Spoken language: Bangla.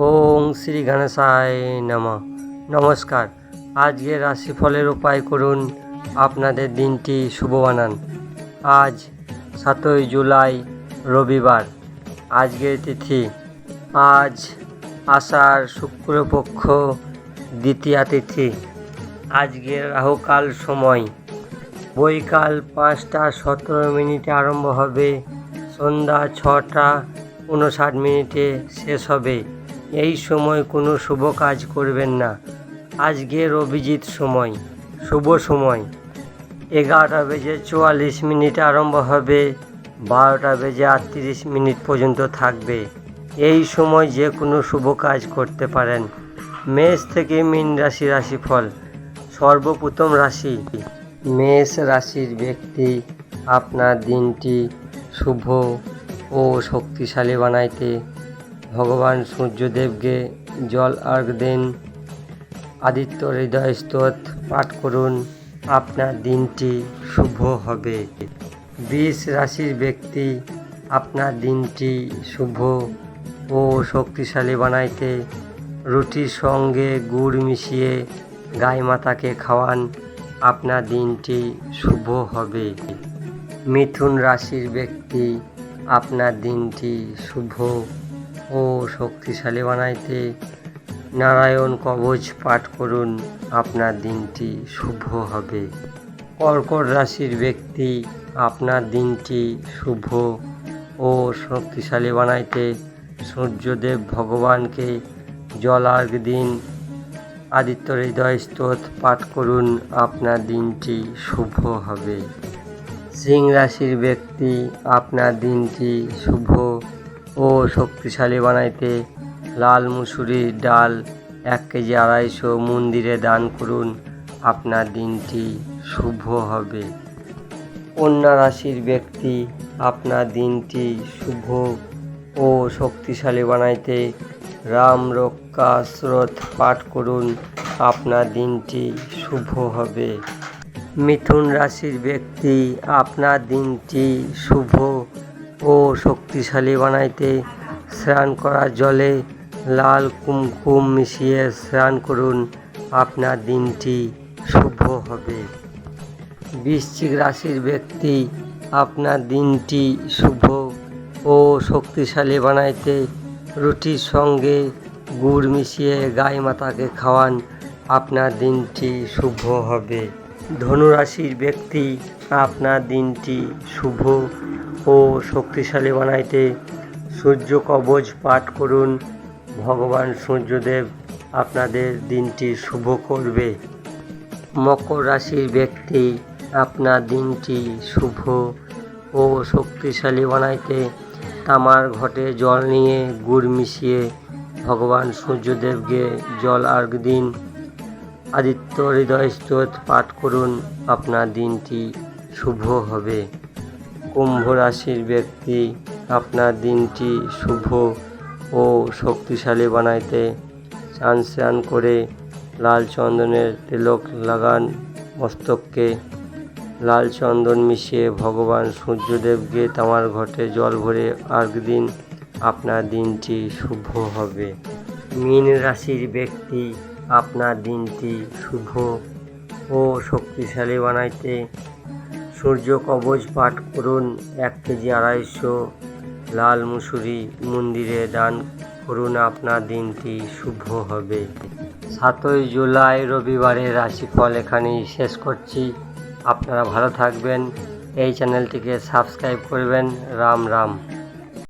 ওং শ্রী গণেশায় নমঃ। নমস্কার। আজকের রাশিফলের উপায় করুন, আপনাদের দিনটি শুভ বানান। আজ 7ই জুলাই রবিবার। আজকের তিথি আজ আষাঢ় শুক্লপক্ষ দ্বিতীয়া তিথি। আজকের রাহুকাল সময় বৈকাল 5টা 17 মিনিটে আরম্ভ হবে, সন্ধ্যা 6টা 59 মিনিটে শেষ হবে। এই সময় কোনো শুভ কাজ করবেন না। আজকের অভিজিৎ সময় শুভ সময় 11টা বেজে 44 মিনিটে আরম্ভ হবে, 12টা বেজে 38 মিনিট পর্যন্ত থাকবে। এই সময় যে কোনো শুভ কাজ করতে পারেন। মেষ থেকে মীন রাশি রাশিফল। সর্বপ্রথম রাশি মেষ রাশির ব্যক্তি, আপনার দিনটি শুভ ও শক্তিশালী বানাইতে ভগবান সূর্যদেবকে জল অর্ঘ্য দিন। আদিত্য হৃদয় স্তোত্র পাঠ করুন, আপনার দিনটি শুভ হবে। বৃষ রাশির ব্যক্তি, আপনার দিনটি শুভ ও শক্তিশালী বানাইতে রুটির সঙ্গে গুড় মিশিয়ে গাই মাতাকে খাওয়ান, আপনার দিনটি শুভ হবে। মিথুন রাশির ব্যক্তি, আপনার দিনটি শুভ ও শক্তিশালী বানাইতে নারায়ণ কবচ পাঠ করুন, আপনার দিনটি শুভ হবে। কর্কট রাশির ব্যক্তি, আপনার দিনটি শুভ ও শক্তিশালী বানাইতে সূর্যদেব ভগবানকে জল অর্ঘ্য দিন। আদিত্য হৃদয় স্তোত্র পাঠ করুন, আপনার দিনটি শুভ হবে। সিং রাশির ব্যক্তি, আপনার দিনটি শুভ ও শক্তিশালী বানাইতে লাল মুসুরির ডাল 1 কেজি 250 মন্দিরে দান করুন, আপনার দিনটি শুভ হবে। কন্যা রাশির ব্যক্তি, আপনার দিনটি শুভ ও শক্তিশালী বানাইতে রাম রক্ষা স্তোত্র পাঠ করুন, আপনার দিনটি শুভ হবে। মিথুন রাশির ব্যক্তি, আপনার দিনটি শুভ ও শক্তিশালী বানাইতে স্নান করার জলে লাল কুমকুম মিশিয়ে স্নান করুন, আপনার দিনটি শুভ হবে। বৃশ্চিক রাশির ব্যক্তি, আপনার দিনটি শুভ ও শক্তিশালী বানাইতে রুটির সঙ্গে গুড় মিশিয়ে গাই মাতাকে খাওয়ান, আপনার দিনটি শুভ হবে। ধনু রাশির ব্যক্তি, আপনার দিনটি শুভ ও শক্তিশালী বানাইতে সূর্য কবচ পাঠ করুন, ভগবান সূর্যদেব আপনাদের দিনটি শুভ করবে। মকর রাশির ব্যক্তি, আপনার দিনটি শুভ ও শক্তিশালী বানাইতে তামার ঘটে জল নিয়ে গুড় মিশিয়ে ভগবান সূর্যদেবকে জল অর্ঘ্য দিন। আদিত্য হৃদয় স্তোত্র পাঠ করুন, আপনার দিনটি শুভ হবে। কুম্ভ রাশির ব্যক্তি, আপনার দিনটি শুভ ও শক্তিশালী বানাইতে স্নান করে লাল চন্দনের তিলক লাগান মস্তককে। লাল চন্দন মিশিয়ে ভগবান সূর্যদেবকে তামার ঘটে জল ভরে অর্ঘ্য দিন, আপনার দিনটি শুভ হবে। মীন রাশির ব্যক্তি, আপনার দিনটি শুভ ও শক্তিশালী বানাইতে সূর্য কবচ পাঠ করুন, 1 কেজি 250 লাল মুসুরি মন্দিরে দান করুন, আপনার দিনটি শুভ হবে। 7ই জুলাই রবিবারের রাশিফল এখানেই শেষ করছি। আপনারা ভালো থাকবেন। এই চ্যানেলটিকে সাবস্ক্রাইব করবেন। রাম রাম।